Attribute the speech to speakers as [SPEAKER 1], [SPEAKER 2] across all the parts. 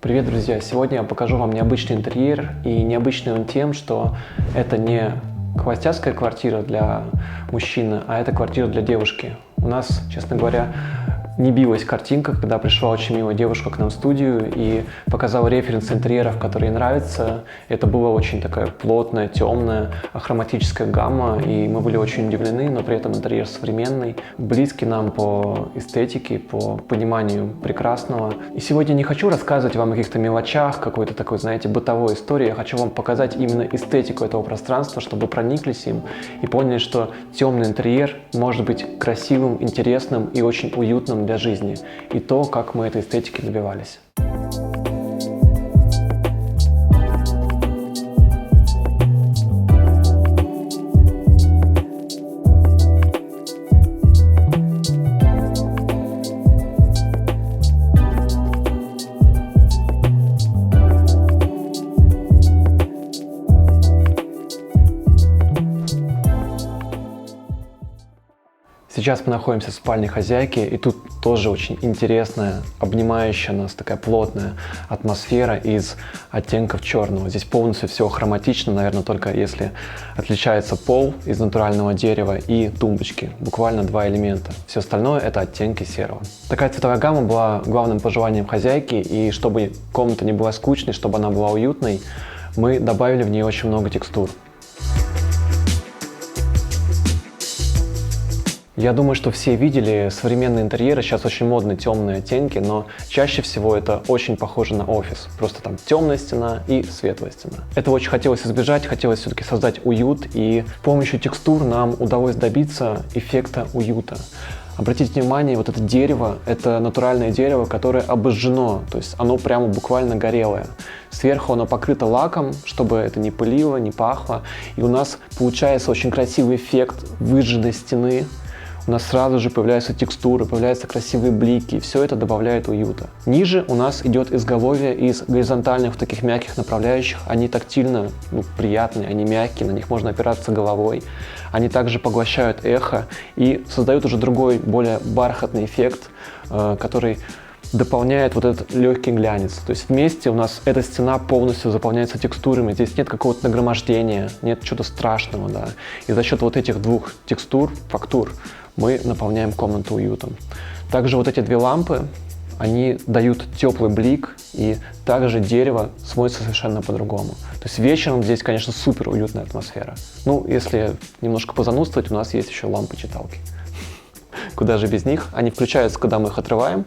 [SPEAKER 1] Привет, друзья! Сегодня я покажу вам необычный интерьер, и необычный он тем, что это не холостяцкая квартира для мужчины, а это квартира для девушки. У нас, честно говоря, не билась картинка, когда пришла очень милая девушка к нам в студию и показала референс интерьеров, которые ей нравятся. Это была очень такая плотная, темная, ахроматическая гамма, и мы были очень удивлены, но при этом интерьер современный, близкий нам по эстетике, по пониманию прекрасного. И сегодня не хочу рассказывать вам о каких-то мелочах, какой-то такой, знаете, бытовой истории. Я хочу вам показать именно эстетику этого пространства, чтобы вы прониклись им и поняли, что темный интерьер может быть красивым, интересным и очень уютным для жизни, и то, как мы этой эстетики добивались. Сейчас мы находимся в спальне хозяйки, и тут тоже очень интересная, обнимающая нас такая плотная атмосфера из оттенков черного. Здесь полностью все хроматично, наверное, только если отличается пол из натурального дерева и тумбочки. Буквально два элемента. Все остальное это оттенки серого. Такая цветовая гамма была главным пожеланием хозяйки, и чтобы комната не была скучной, чтобы она была уютной, мы добавили в нее очень много текстур. Я думаю, что все видели современные интерьеры, сейчас очень модны темные оттенки, но чаще всего это очень похоже на офис. Просто там темная стена и светлая стена. Этого очень хотелось избежать, хотелось все-таки создать уют, и с помощью текстур нам удалось добиться эффекта уюта. Обратите внимание, вот это дерево, это натуральное дерево, которое обожжено, то есть оно прямо буквально горелое. Сверху оно покрыто лаком, чтобы это не пылило, не пахло, и у нас получается очень красивый эффект выжженной стены. У нас сразу же появляются текстуры, появляются красивые блики, и все это добавляет уюта. Ниже у нас идет изголовье из горизонтальных таких мягких направляющих. Они тактильно приятные, они мягкие, на них можно опираться головой. Они также поглощают эхо и создают уже другой, более бархатный эффект, который дополняет вот этот легкий глянец. То есть вместе у нас эта стена полностью заполняется текстурами. Здесь нет какого-то нагромождения, нет чего-то страшного, да. И за счет вот этих двух текстур, фактур, мы наполняем комнату уютом. Также вот эти две лампы, они дают теплый блик, и также дерево смотрится совершенно по-другому. То есть вечером здесь, конечно, супер уютная атмосфера. Ну, если немножко позанудствовать, у нас есть еще лампы-читалки. Куда же без них? Они включаются, когда мы их отрываем,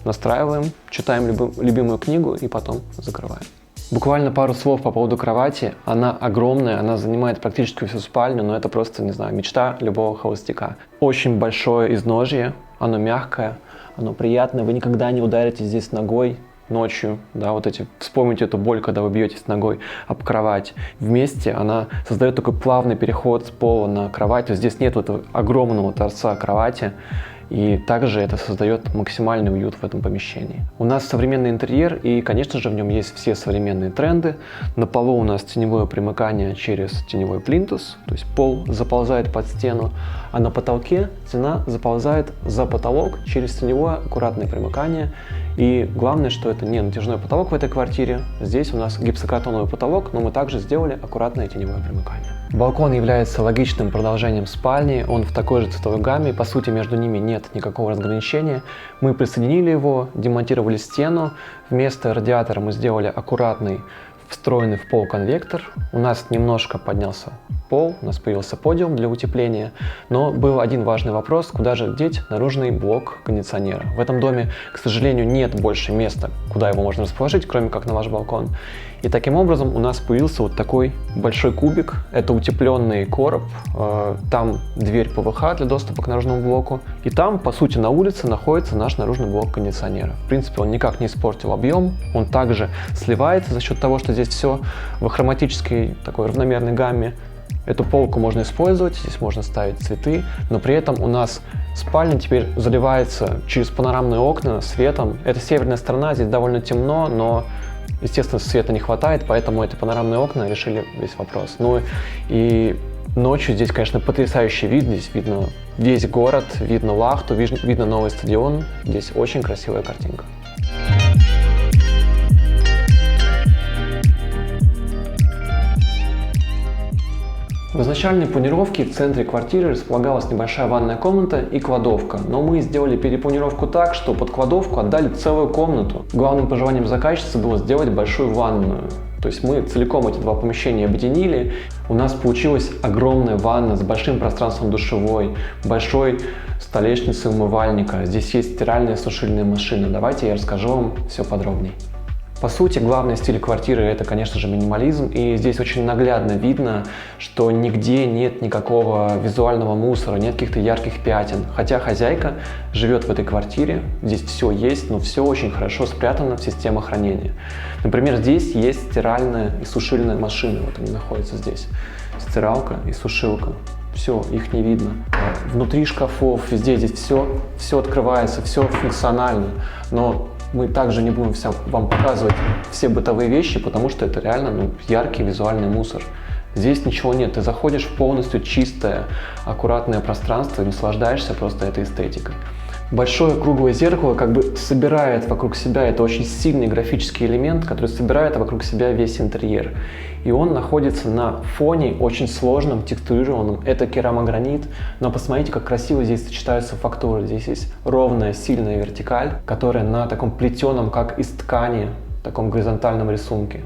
[SPEAKER 1] настраиваем, читаем любимую книгу и потом закрываем. Буквально пару слов по поводу кровати. Она огромная, она занимает практически всю спальню, но это просто, не знаю, мечта любого холостяка. Очень большое изножье, оно мягкое, оно приятное, вы никогда не ударите здесь ногой ночью, да, вспомните эту боль, когда вы бьетесь ногой об кровать. Вместе она создает такой плавный переход с пола на кровать, то есть здесь нет этого огромного торца кровати. И также это создает максимальный уют в этом помещении. У нас современный интерьер, и, конечно же, в нем есть все современные тренды. На полу у нас теневое примыкание через теневой плинтус, то есть пол заползает под стену, а на потолке стена заползает за потолок через теневое аккуратное примыкание. И главное, что это не натяжной потолок в этой квартире. Здесь у нас гипсокартоновый потолок, но мы также сделали аккуратное теневое примыкание. Балкон является логичным продолжением спальни, он в такой же цветовой гамме, по сути между ними нет никакого разграничения. Мы присоединили его, демонтировали стену, вместо радиатора мы сделали аккуратный встроенный в пол конвектор. У нас немножко поднялся пол, у нас появился подиум для утепления, но был один важный вопрос, куда же деть наружный блок кондиционера. В этом доме, к сожалению, нет больше места, куда его можно расположить, кроме как на ваш балкон. И таким образом у нас появился вот такой большой кубик, это утепленный короб, там дверь ПВХ для доступа к наружному блоку, и там, по сути, на улице находится наш наружный блок кондиционера. В принципе, он никак не испортил объем, он также сливается за счет того, что здесь все в хроматической такой равномерной гамме. Эту полку можно использовать, здесь можно ставить цветы, но при этом у нас спальня теперь заливается через панорамные окна светом. Это северная сторона, здесь довольно темно, но, естественно, света не хватает, поэтому эти панорамные окна решили весь вопрос. Ну и ночью здесь, конечно, потрясающий вид, здесь видно весь город, видно Лахту, видно новый стадион, здесь очень красивая картинка. изначальной планировке в центре квартиры располагалась небольшая ванная комната и кладовка, но мы сделали перепланировку так, что под кладовку отдали целую комнату. Главным пожеланием заказчицы было сделать большую ванную. То есть мы целиком эти два помещения объединили. У нас получилась огромная ванна с большим пространством душевой, большой столешницей умывальника. Здесь есть стиральная и сушильная машина. Давайте я расскажу вам все подробнее. По сути, главный стиль квартиры — это, конечно же, минимализм, и здесь очень наглядно видно, что нигде нет никакого визуального мусора, нет каких-то ярких пятен. Хотя хозяйка живет в этой квартире, здесь все есть, но все очень хорошо спрятано в системах хранения. Например, здесь есть стиральная и сушильная машины, вот они находятся здесь. Стиралка и сушилка. Все, их не видно. Внутри шкафов, везде здесь все открывается, все функционально, но мы также не будем вам показывать все бытовые вещи, потому что это реально яркий визуальный мусор. Здесь ничего нет, ты заходишь в полностью чистое, аккуратное пространство и наслаждаешься просто этой эстетикой. Большое круглое зеркало как бы собирает вокруг себя, это очень сильный графический элемент, который собирает вокруг себя весь интерьер. И он находится на фоне очень сложном, текстурированном, это керамогранит, но посмотрите, как красиво здесь сочетаются фактуры. Здесь есть ровная, сильная вертикаль, которая на таком плетеном, как из ткани, таком горизонтальном рисунке.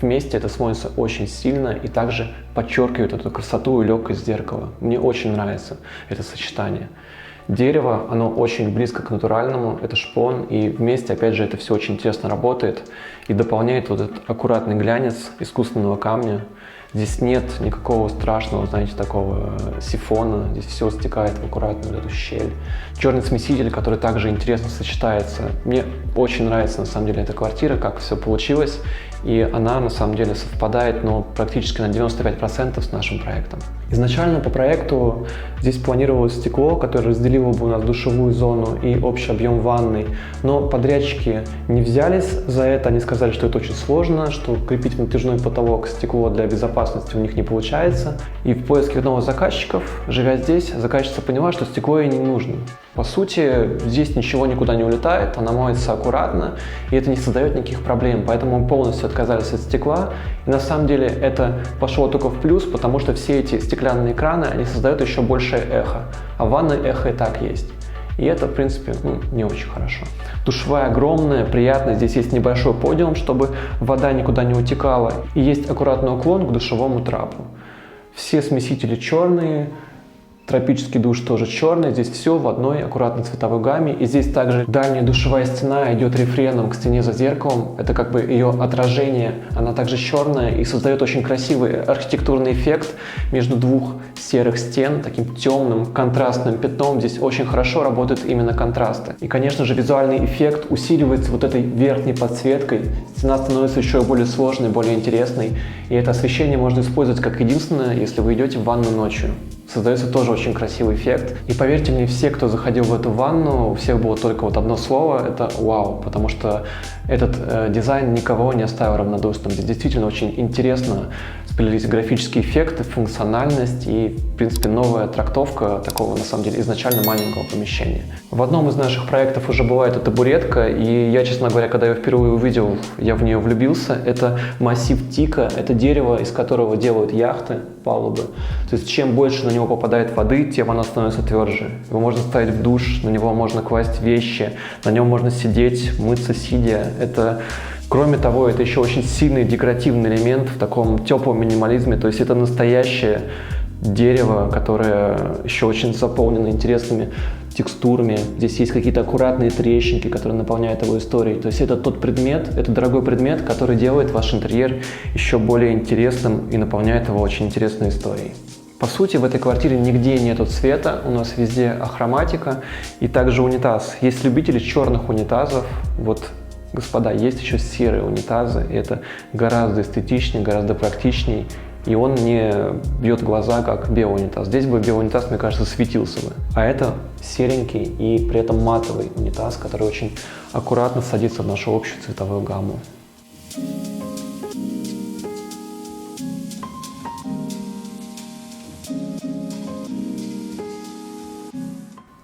[SPEAKER 1] Вместе это смотрится очень сильно и также подчеркивает эту красоту и легкость зеркала. Мне очень нравится это сочетание. Дерево, оно очень близко к натуральному, это шпон, и вместе, опять же, это все очень тесно работает и дополняет вот этот аккуратный глянец искусственного камня. Здесь нет никакого страшного, знаете, такого сифона, здесь все стекает в аккуратную вот эту щель. Черный смеситель, который также интересно сочетается. Мне очень нравится, на самом деле, эта квартира, как все получилось, и она, на самом деле, совпадает, практически на 95% с нашим проектом. Изначально по проекту здесь планировалось стекло, которое разделило бы у нас душевую зону и общий объем ванной, но подрядчики не взялись за это, они сказали, что это очень сложно, что крепить в натяжной потолок стекло для безопасности у них не получается. И в поиске новых заказчиков, живя здесь, заказчица поняла, что стекло ей не нужно. По сути, здесь ничего никуда не улетает, она моется аккуратно, и это не создает никаких проблем, поэтому мы полностью отказались от стекла. И на самом деле это пошло только в плюс, потому что все эти стеклянные краны, они создают еще большее эхо, а в ванной эхо и так есть. И это, в принципе, не очень хорошо. Душевая огромная, приятная, здесь есть небольшой подиум, чтобы вода никуда не утекала, и есть аккуратный уклон к душевому трапу. Все смесители черные. Тропический душ тоже черный, здесь все в одной аккуратной цветовой гамме. И здесь также дальняя душевая стена идет рефреном к стене за зеркалом. Это как бы ее отражение, она также черная и создает очень красивый архитектурный эффект между двух серых стен, таким темным контрастным пятном. Здесь очень хорошо работают именно контрасты. И, конечно же, визуальный эффект усиливается вот этой верхней подсветкой. Стена становится еще более сложной, более интересной. И это освещение можно использовать как единственное, если вы идете в ванну ночью. Создается тоже очень красивый эффект. И поверьте мне, все, кто заходил в эту ванну, у всех было только вот одно слово – это «вау», потому что этот дизайн никого не оставил равнодушным. Здесь действительно очень интересно сплелись графические эффекты, функциональность и, в принципе, новая трактовка такого, на самом деле, изначально маленького помещения. В одном из наших проектов уже была эта табуретка, и я, честно говоря, когда ее впервые увидел, я в нее влюбился. Это массив тика, это дерево, из которого делают яхты, палубы. То есть чем больше на него попадает воды, тем оно становится тверже. Его можно ставить в душ, на него можно класть вещи, на нем можно сидеть, мыться сидя. Кроме того, это еще очень сильный декоративный элемент в таком теплом минимализме. То есть это настоящее дерево, которое еще очень заполнено интересными текстурами. Здесь есть какие-то аккуратные трещинки, которые наполняют его историей. То есть это тот предмет, это дорогой предмет, который делает ваш интерьер еще более интересным и наполняет его очень интересной историей. По сути, в этой квартире нигде нету цвета, у нас везде ахроматика и также унитаз. Есть любители черных унитазов, вот, господа, есть еще серые унитазы, и это гораздо эстетичнее, гораздо практичнее, и он не бьет в глаза, как белый унитаз. Здесь бы белый унитаз, мне кажется, светился бы. А это серенький и при этом матовый унитаз, который очень аккуратно садится в нашу общую цветовую гамму.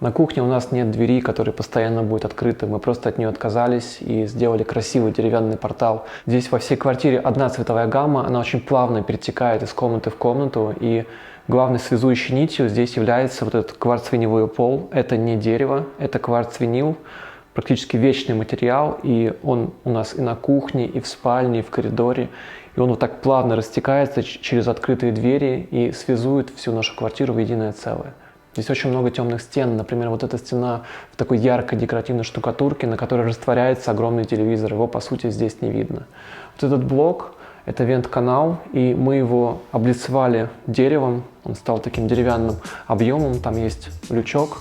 [SPEAKER 1] На кухне у нас нет двери, которая постоянно будет открыта. Мы просто от нее отказались и сделали красивый деревянный портал. Здесь во всей квартире одна цветовая гамма, она очень плавно перетекает из комнаты в комнату. И Главной связующей нитью здесь является вот этот кварцвиниловый пол. Это не дерево, это кварцвинил, практически вечный материал, и он у нас и на кухне, и в спальне, и в коридоре. И он вот так плавно растекается через открытые двери и связует всю нашу квартиру в единое целое. Здесь очень много темных стен. Например, вот эта стена в такой яркой декоративной штукатурке, на которой растворяется огромный телевизор. Его, по сути, здесь не видно. Вот этот блок — это вент-канал, и мы его облицевали деревом. Он стал таким деревянным объемом. Там есть лючок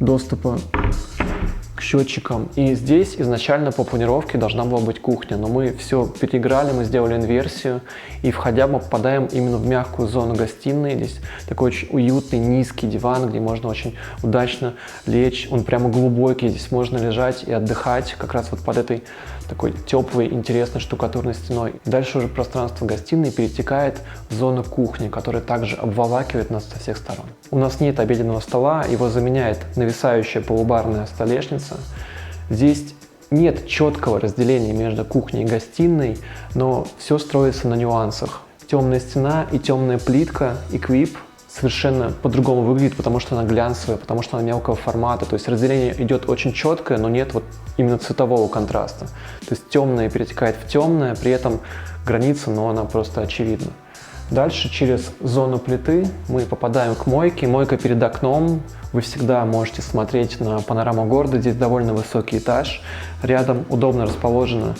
[SPEAKER 1] доступа к счетчикам. И здесь изначально по планировке должна была быть кухня, но мы все переиграли, мы сделали инверсию, и входя мы попадаем именно в мягкую зону гостиной. Здесь такой очень уютный низкий диван, где можно очень удачно лечь. Он прямо глубокий, здесь можно лежать и отдыхать как раз вот под этой такой теплой, интересной штукатурной стеной. И дальше уже пространство гостиной перетекает в зону кухни, которая также обволакивает нас со всех сторон. У нас нет обеденного стола, его заменяет нависающая полубарная столешница. Здесь нет четкого разделения между кухней и гостиной, но все строится на нюансах. Темная стена и темная плитка Equip совершенно по-другому выглядит, потому что она глянцевая, потому что она мелкого формата. То есть разделение идет очень четкое, но нет вот именно цветового контраста. То есть темное перетекает в темное, при этом граница, но она просто очевидна. Дальше через зону плиты мы попадаем к мойке. Мойка перед окном. Вы всегда можете смотреть на панораму города. Здесь довольно высокий этаж. Рядом удобно расположена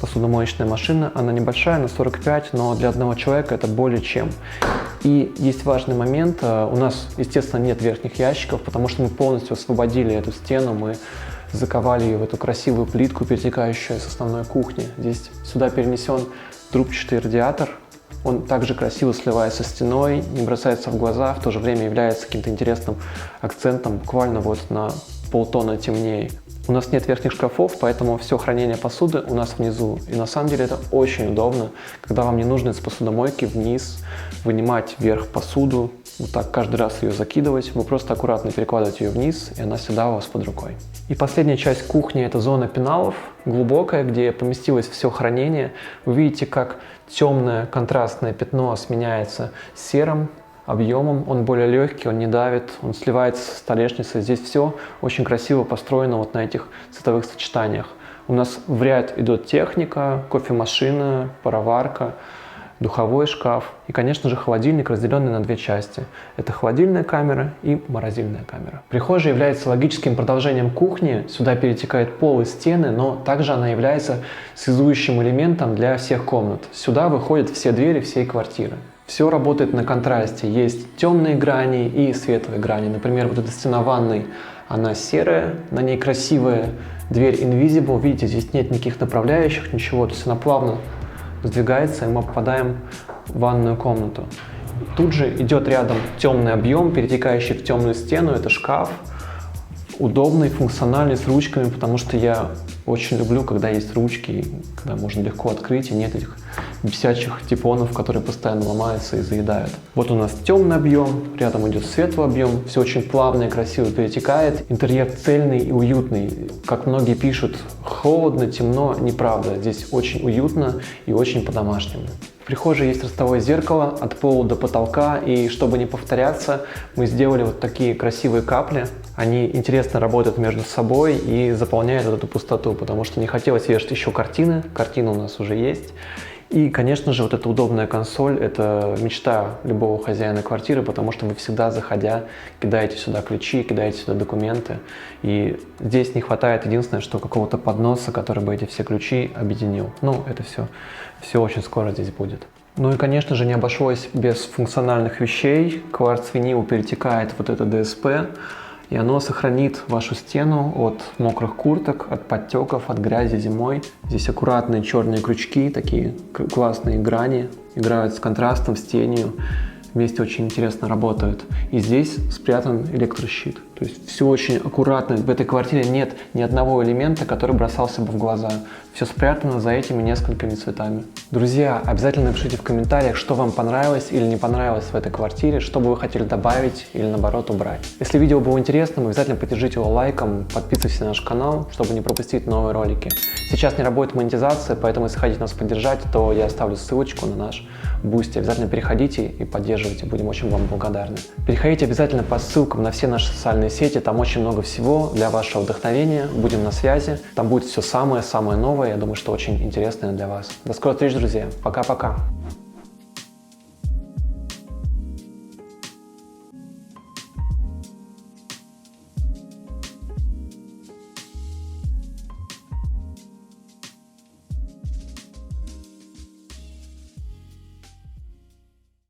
[SPEAKER 1] посудомоечная машина. Она небольшая, на 45, но для одного человека это более чем. И есть важный момент. У нас, естественно, нет верхних ящиков, потому что мы полностью освободили эту стену. Мы заковали ее в эту красивую плитку, перетекающую с основной кухни. Здесь сюда перенесен трубчатый радиатор. Он также красиво сливается с стеной, не бросается в глаза, в то же время является каким-то интересным акцентом, буквально вот на полтона темнее. У нас нет верхних шкафов, поэтому все хранение посуды у нас внизу. И на самом деле это очень удобно, когда вам не нужно из посудомойки вниз вынимать вверх посуду, вот так каждый раз ее закидывать. Вы просто аккуратно перекладываете ее вниз, и она всегда у вас под рукой. И последняя часть кухни — это зона пеналов, глубокая, где поместилось все хранение. Вы видите, как темное контрастное пятно сменяется серым объемом, он более легкий, он не давит, он сливается со столешницей. Здесь все очень красиво построено вот на этих цветовых сочетаниях. У нас в ряд идет техника, кофемашина, пароварка, духовой шкаф и, конечно же, холодильник, разделенный на две части. Это холодильная камера и морозильная камера. Прихожая является логическим продолжением кухни. Сюда перетекает пол и стены, но также она является связующим элементом для всех комнат. Сюда выходят все двери всей квартиры. Все работает на контрасте. Есть темные грани и светлые грани. Например, вот эта стена ванной, она серая, на ней красивая дверь Invisible. Видите, здесь нет никаких направляющих, ничего. То есть она плавно сдвигается, и мы попадаем в ванную комнату. Тут же идет рядом темный объем, перетекающий в темную стену. Это шкаф, удобный, функциональный, с ручками, потому что я очень люблю, когда есть ручки, когда можно легко открыть, и нет этих бесячих тефлонов, которые постоянно ломаются и заедают. Вот у нас темный объем, рядом идет светлый объем, все очень плавно и красиво перетекает. Интерьер цельный и уютный. Как многие пишут, холодно, темно, неправда. Здесь очень уютно и очень по-домашнему. В прихожей есть ростовое зеркало от пола до потолка, и чтобы не повторяться, мы сделали вот такие красивые капли. Они интересно работают между собой и заполняют вот эту пустоту, потому что не хотелось вешать еще картины. Картины у нас уже есть. И, конечно же, вот эта удобная консоль – это мечта любого хозяина квартиры, потому что вы всегда, заходя, кидаете сюда ключи, кидаете сюда документы. И здесь не хватает единственное, что какого-то подноса, который бы эти все ключи объединил. Ну, это все очень скоро здесь будет. Ну и, конечно же, не обошлось без функциональных вещей. Кварцвинил перетекает вот это ДСП, и оно сохранит вашу стену от мокрых курток, от подтеков, от грязи зимой. Здесь аккуратные черные крючки, такие классные грани, играют с контрастом, с тенью. Вместе очень интересно работают. И здесь спрятан электрощит. То То есть все очень аккуратно. В этой квартире нет ни одного элемента, который бросался бы в глаза. Все спрятано за этими несколькими цветами. Друзья, обязательно напишите в комментариях, что вам понравилось или не понравилось в этой квартире, что бы вы хотели добавить или наоборот убрать. Если видео было интересным, обязательно поддержите его лайком, подписывайтесь на наш канал, чтобы не пропустить новые ролики. Сейчас не работает монетизация, поэтому если хотите нас поддержать, то я оставлю ссылочку на наш Boosty. Обязательно переходите и поддерживайте, будем очень вам благодарны. Переходите обязательно по ссылкам на все наши социальные сети, там очень много всего для вашего вдохновения. Будем на связи, там будет все самое-самое новое, я думаю, что очень интересное для вас. До скорой встречи, друзья. Пока-пока.